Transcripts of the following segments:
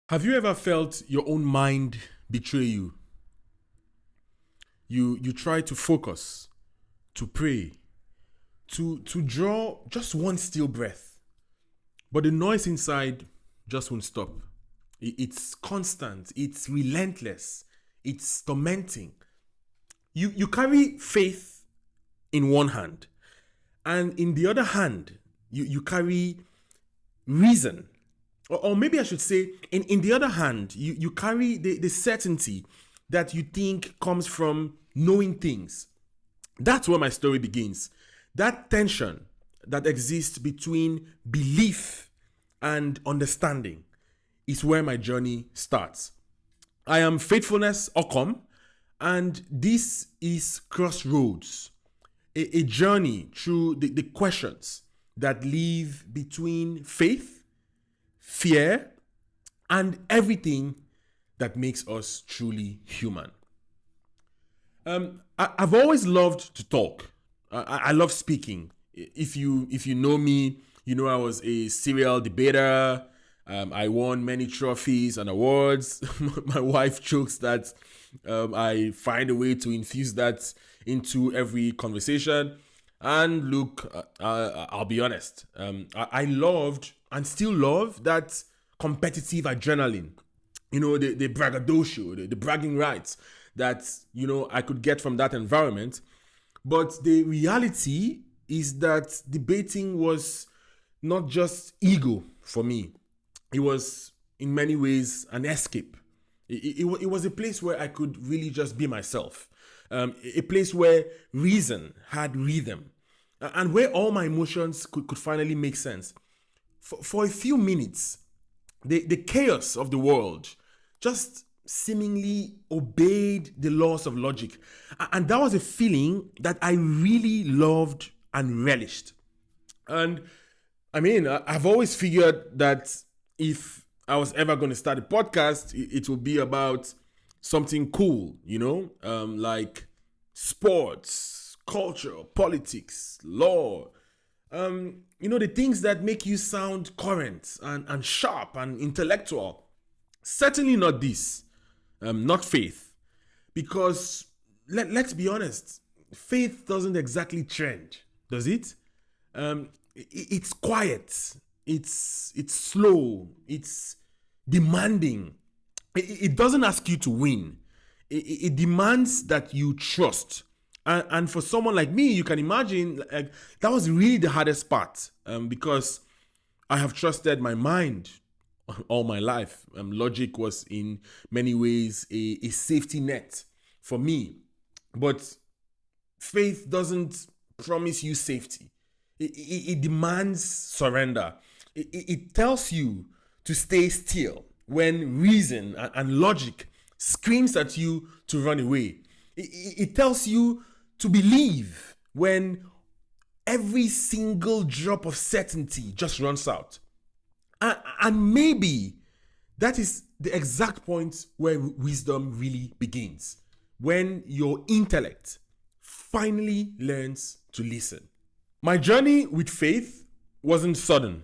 Have you ever felt your own mind betray you? You try to focus, to pray, to draw just one still breath, but the noise inside just won't stop. It's constant, it's relentless, it's tormenting. You carry faith in one hand, and in the other hand, you carry reason. Or maybe I should say, in the other hand, you carry the certainty that you think comes from knowing things. That's where my story begins. That tension that exists between belief and understanding is where my journey starts. I am Faithfulness Okom, and this is Crossroads, a journey through the questions that live between faith, fear, and everything that makes us truly human. I've always loved to talk. I love speaking. If you know me, you know I was a serial debater. I won many trophies and awards. My wife jokes that I find a way to infuse that into every conversation. And look, I'll be honest. I loved and still love that competitive adrenaline. The braggadocio, the bragging rights that, I could get from that environment. But the reality is that debating was not just ego for me. It was, in many ways, an escape. It was a place where I could really just be myself. A place where reason had rhythm. And where all my emotions could finally make sense. For a few minutes, the chaos of the world just seemingly obeyed the laws of logic. And that was a feeling that I really loved and relished. And I mean, I've always figured that if I was ever going to start a podcast, it would be about something cool, like sports, culture, politics, law, the things that make you sound current and sharp and intellectual. Certainly not this, not faith. Because let's be honest, faith doesn't exactly trend, does it? It's quiet, it's slow, it's demanding. It doesn't ask you to win. It demands that you trust. And for someone like me, you can imagine that was really the hardest part, because I have trusted my mind all my life. Logic was in many ways a safety net for me. But faith doesn't promise you safety. It demands surrender. It tells you to stay still when reason and logic screams at you to run away. It tells you to believe when every single drop of certainty just runs out. And maybe that is the exact point where wisdom really begins. When your intellect finally learns to listen. My journey with faith wasn't sudden.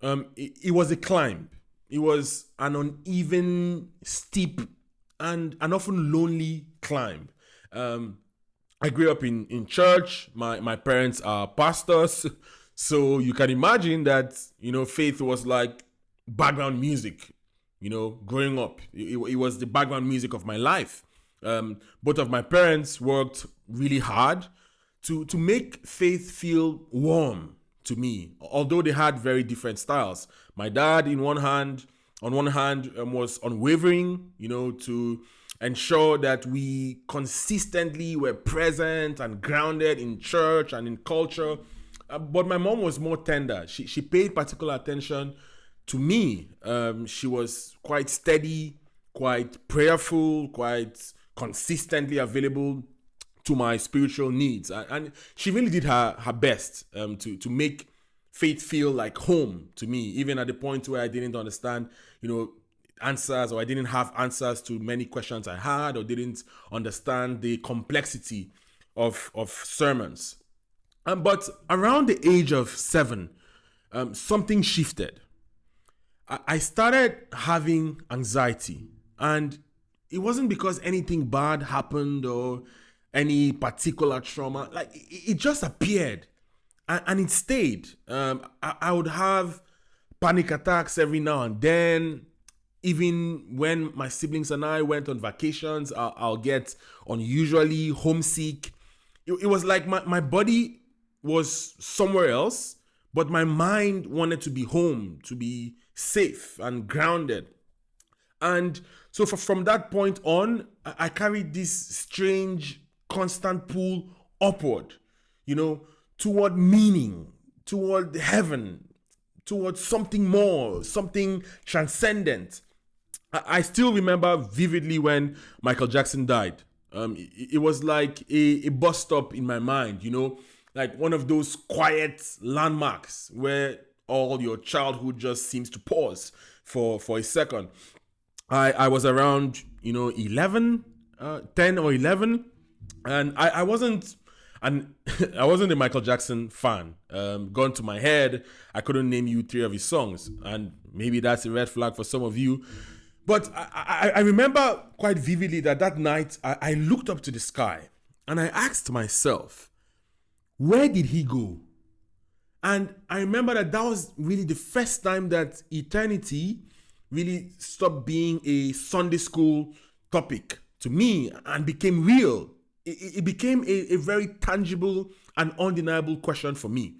It was a climb. It was an uneven, steep, and an often lonely climb. I grew up in church. My parents are pastors. So you can imagine that, faith was like background music, growing up. It was the background music of my life. Both of my parents worked really hard to make faith feel warm to me, although they had very different styles. My dad, on one hand, was unwavering, to ensure that we consistently were present and grounded in church and in culture. But my mom was more tender. She paid particular attention to me. She was quite steady, quite prayerful, quite consistently available to my spiritual needs. And she really did her best to make faith feel like home to me, even at the point where I didn't understand, answers, or I didn't have answers to many questions I had, or didn't understand the complexity of sermons. But around the age of 7, something shifted. I started having anxiety, and it wasn't because anything bad happened or any particular trauma. Like it just appeared, and it stayed. I would have panic attacks every now and then. Even when my siblings and I went on vacations, I'll get unusually homesick. It was like my body was somewhere else, but my mind wanted to be home, to be safe and grounded. And so from that point on, I carried this strange, constant pull upward, you know, toward meaning, toward heaven, toward something more, something transcendent. I still remember vividly when Michael Jackson died. It was like a bus stop in my mind, like one of those quiet landmarks where all your childhood just seems to pause for a second. I was around, 11, 10 or 11, and I wasn't and I wasn't a Michael Jackson fan. Gone to my head, I couldn't name you three of his songs, and maybe that's a red flag for some of you. But I remember quite vividly that night I looked up to the sky and I asked myself, where did he go? And I remember that was really the first time that eternity really stopped being a Sunday school topic to me and became real. It became a very tangible and undeniable question for me.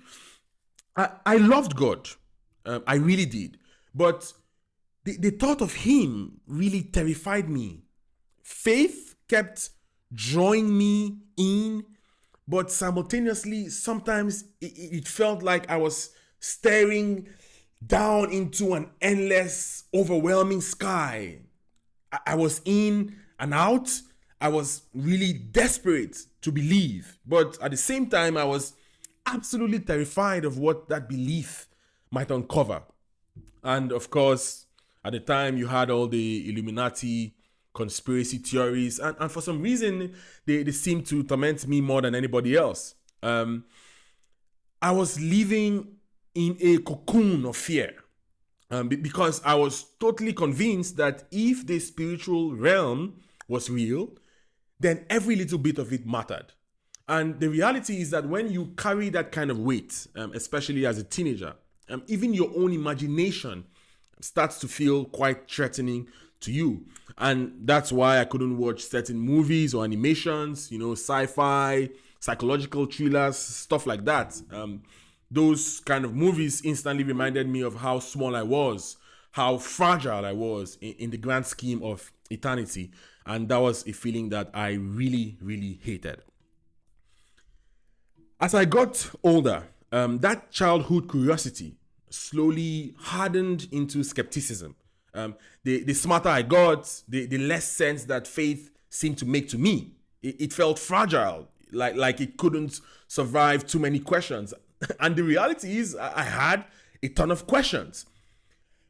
I loved God. I really did. But the thought of him really terrified me. Faith kept drawing me in, but simultaneously, sometimes it felt like I was staring down into an endless, overwhelming sky. I was in and out. I was really desperate to believe, but at the same time, I was absolutely terrified of what that belief might uncover. And of course, at the time, you had all the Illuminati conspiracy theories, and for some reason, they seemed to torment me more than anybody else. I was living in a cocoon of fear because I was totally convinced that if the spiritual realm was real, then every little bit of it mattered. And the reality is that when you carry that kind of weight, especially as a teenager, even your own imagination starts to feel quite threatening to you. And that's why I couldn't watch certain movies or animations, sci-fi, psychological thrillers, stuff like that. Those kind of movies instantly reminded me of how small I was, how fragile I was in the grand scheme of eternity. And that was a feeling that I really, really hated. As I got older, that childhood curiosity slowly hardened into skepticism. The smarter I got, the less sense that faith seemed to make to me. It felt fragile, like it couldn't survive too many questions. And the reality is, I had a ton of questions.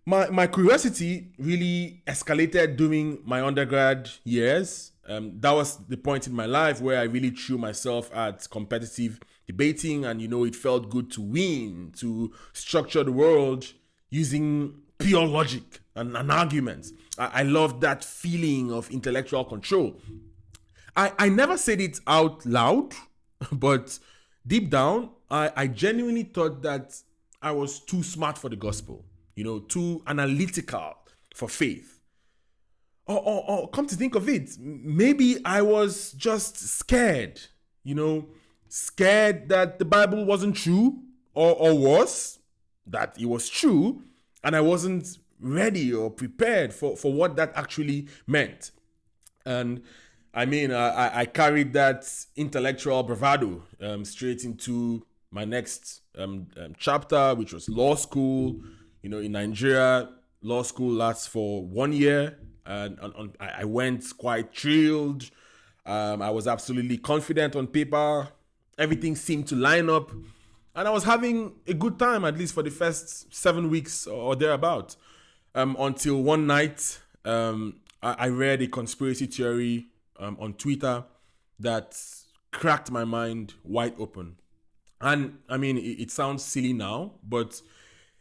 My curiosity really escalated during my undergrad years. That was the point in my life where I really threw myself at competitive debating, and it felt good to win, to structure the world using pure logic and arguments. I loved that feeling of intellectual control. I never said it out loud, but deep down, I genuinely thought that I was too smart for the gospel, too analytical for faith. Or come to think of it, maybe I was just scared, scared that the Bible wasn't true, or worse, that it was true, and I wasn't ready or prepared for what that actually meant. And I carried that intellectual bravado straight into my next chapter, which was law school. In Nigeria, law school lasts for 1 year, and I went quite thrilled. I was absolutely confident on paper. Everything seemed to line up, and I was having a good time, at least for the first 7 weeks or thereabout, until one night I read a conspiracy theory on Twitter that cracked my mind wide open. And it sounds silly now, but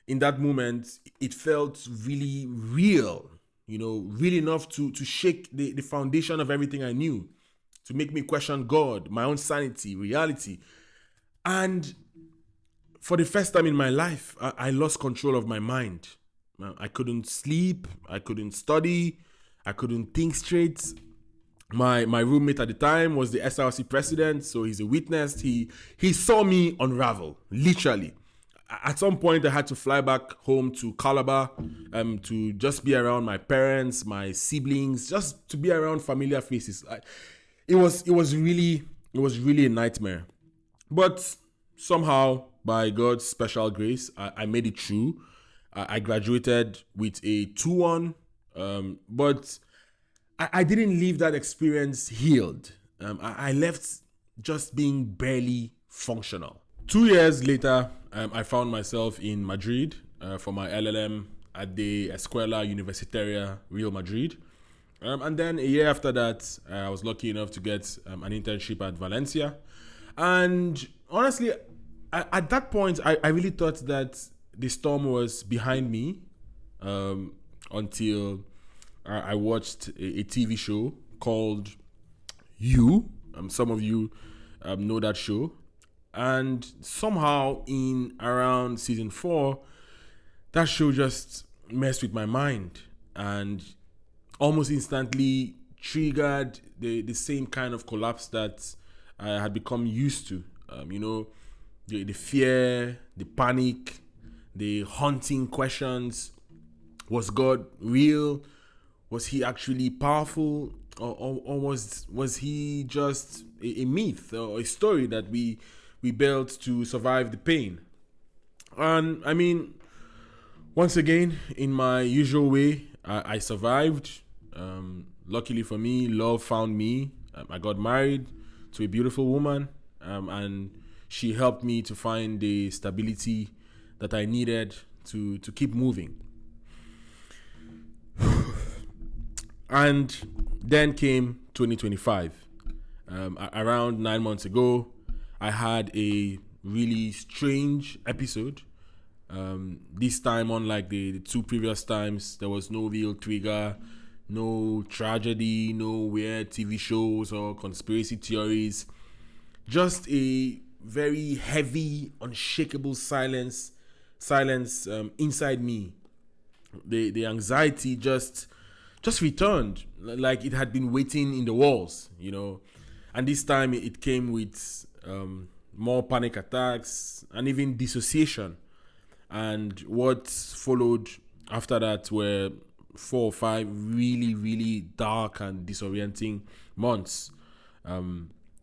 in that moment, it felt really real, real enough to shake the foundation of everything I knew, to make me question God, my own sanity, reality. And for the first time in my life, I lost control of my mind. I couldn't sleep, I couldn't study, I couldn't think straight. My roommate at the time was the SRC president, so he's a witness. He saw me unravel, literally. At some point, I had to fly back home to Calabar to just be around my parents, my siblings, just to be around familiar faces. It was really a nightmare. But somehow, by God's special grace, I made it through. I graduated with a 2-1, but I didn't leave that experience healed. I left just being barely functional. 2 years later, I found myself in Madrid for my LLM at the Escuela Universitaria Real Madrid. And then a year after that, I was lucky enough to get an internship at Valencia. And honestly, at that point, I really thought that the storm was behind me until I watched a TV show called You. Some of you know that show. And somehow in around season 4, that show just messed with my mind and almost instantly triggered the same kind of collapse that I had become used to. The fear, the panic, the haunting questions. Was God real? Was he actually powerful? Or was he just a myth or a story that we built to survive the pain? And I mean, once again, in my usual way, I survived. Luckily for me, love found me. I got married to a beautiful woman, and she helped me to find the stability that I needed to keep moving. And then came 2025. Around 9 months ago, I had a really strange episode. This time, unlike the 2 previous times, there was no real trigger, no tragedy, no weird TV shows or conspiracy theories. Just a very heavy, unshakable silence inside me. The anxiety just returned, like it had been waiting in the walls, And this time it came with more panic attacks and even dissociation. And what followed after that were 4 or 5 really, really dark and disorienting months.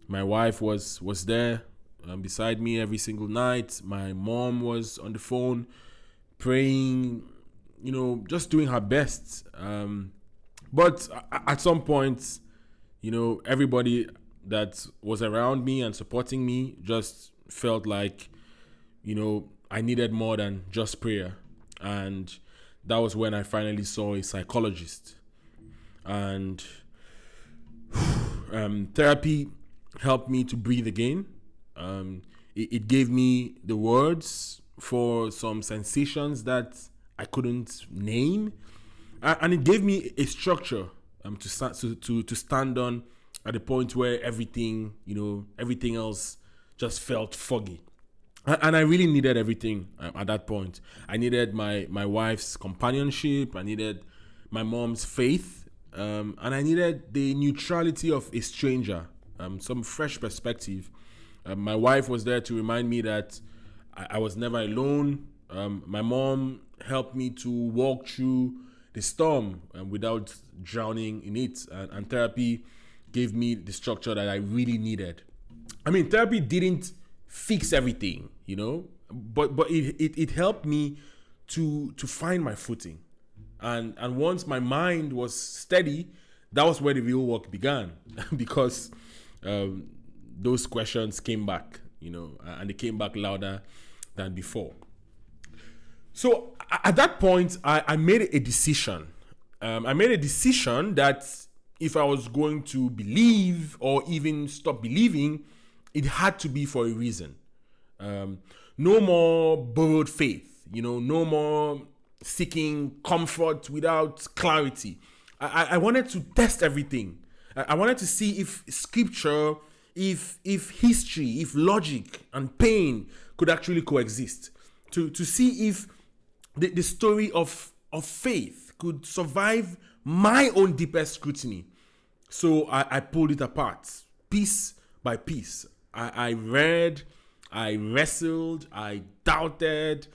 My wife was there beside me every single night. My mom was on the phone praying, just doing her best. But at some point, everybody that was around me and supporting me just felt like, I needed more than just prayer. And that was when I finally saw a psychologist. And therapy helped me to breathe again. It gave me the words for some sensations that I couldn't name. And it gave me a structure to stand on at the point where everything else just felt foggy. And I really needed everything at that point. I needed my wife's companionship. I needed my mom's faith. And I needed the neutrality of a stranger, some fresh perspective. My wife was there to remind me that I was never alone. My mom helped me to walk through the storm without drowning in it. And therapy gave me the structure that I really needed. I mean, therapy didn't fix everything, but it helped me to find my footing. And once my mind was steady, that was where the real work began. Because those questions came back, and they came back louder than before. So at that point, I made a decision. I made a decision that if I was going to believe or even stop believing, it had to be for a reason. No more borrowed faith, No more seeking comfort without clarity. I wanted to test everything. I wanted to see if scripture, if history, if logic and pain could actually coexist. To see if the story of faith could survive my own deepest scrutiny. So I pulled it apart, piece by piece. I read, I wrestled, I doubted,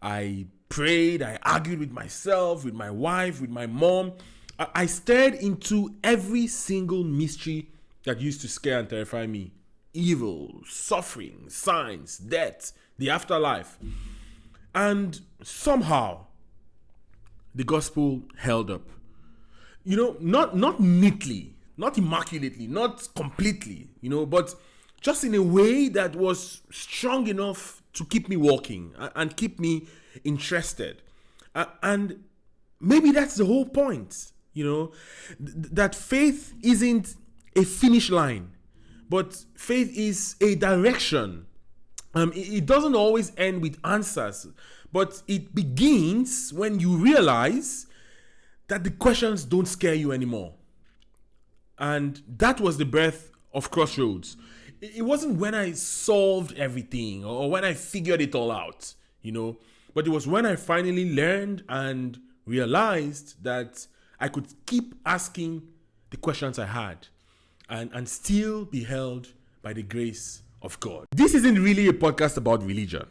I prayed, I argued with myself, with my wife, with my mom. I stared into every single mystery that used to scare and terrify me. Evil, suffering, signs, death, the afterlife. And somehow, the gospel held up. Not neatly, not immaculately, not completely, but just in a way that was strong enough to keep me walking and keep me interested. And maybe that's the whole point, that faith isn't a finish line, but faith is a direction. It doesn't always end with answers, but it begins when you realize that the questions don't scare you anymore. And that was the birth of Crossroads. It wasn't when I solved everything or when I figured it all out, but it was when I finally learned and realized that I could keep asking the questions I had and still be held by the grace of God. This isn't really a podcast about religion.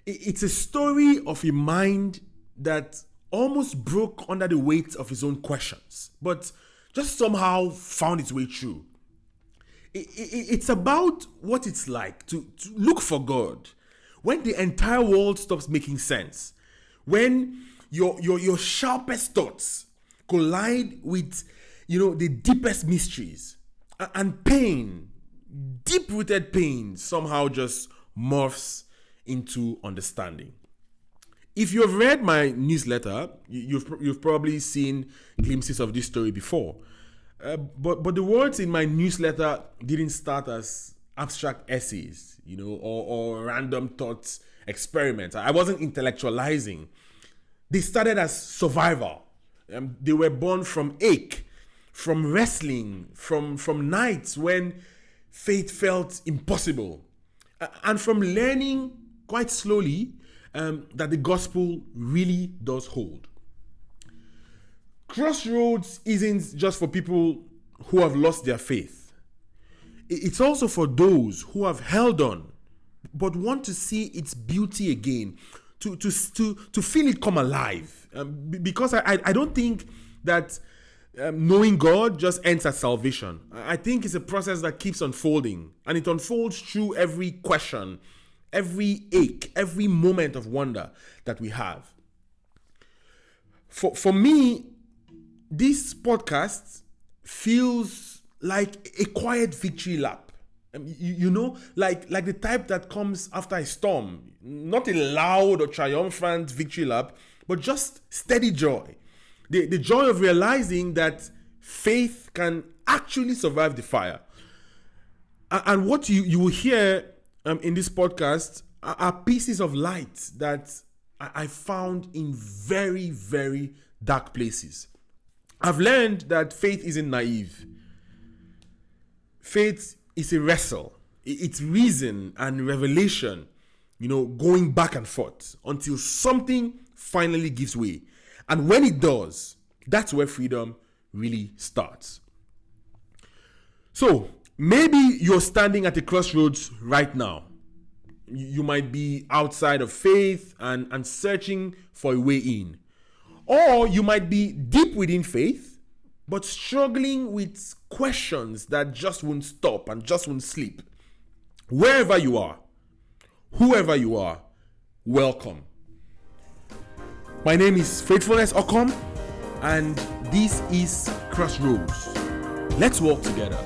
It's a story of a mind that almost broke under the weight of his own questions, but just somehow found its way through. It's about what it's like to look for God when the entire world stops making sense, when your sharpest thoughts collide with the deepest mysteries, and pain, deep-rooted pain, somehow just morphs into understanding. If you have read my newsletter, you've probably seen glimpses of this story before. But the words in my newsletter didn't start as abstract essays, or random thoughts experiments. I wasn't intellectualizing. They started as survival. They were born from ache, from wrestling, from nights when faith felt impossible, and from learning quite slowly that the gospel really does hold. Crossroads isn't just for people who have lost their faith. It's also for those who have held on but want to see its beauty again, to feel it come alive. Because I don't think that knowing God just ends at salvation. I think it's a process that keeps unfolding, and it unfolds through every question, every ache, every moment of wonder that we have. For me, this podcast feels like a quiet victory lap. Like the type that comes after a storm. Not a loud or triumphant victory lap, but just steady joy. The joy of realizing that faith can actually survive the fire. And what you will hear in this podcast are pieces of light that I found in very, very dark places. I've learned that faith isn't naive. Faith is a wrestle. It's reason and revelation, going back and forth until something finally gives way. And when it does, that's where freedom really starts. So maybe you're standing at a crossroads right now. You might be outside of faith and searching for a way in. Or you might be deep within faith, but struggling with questions that just won't stop and just won't sleep. Wherever you are, whoever you are, welcome. My name is Faithfulness Okom, and this is Crossroads. Let's walk together.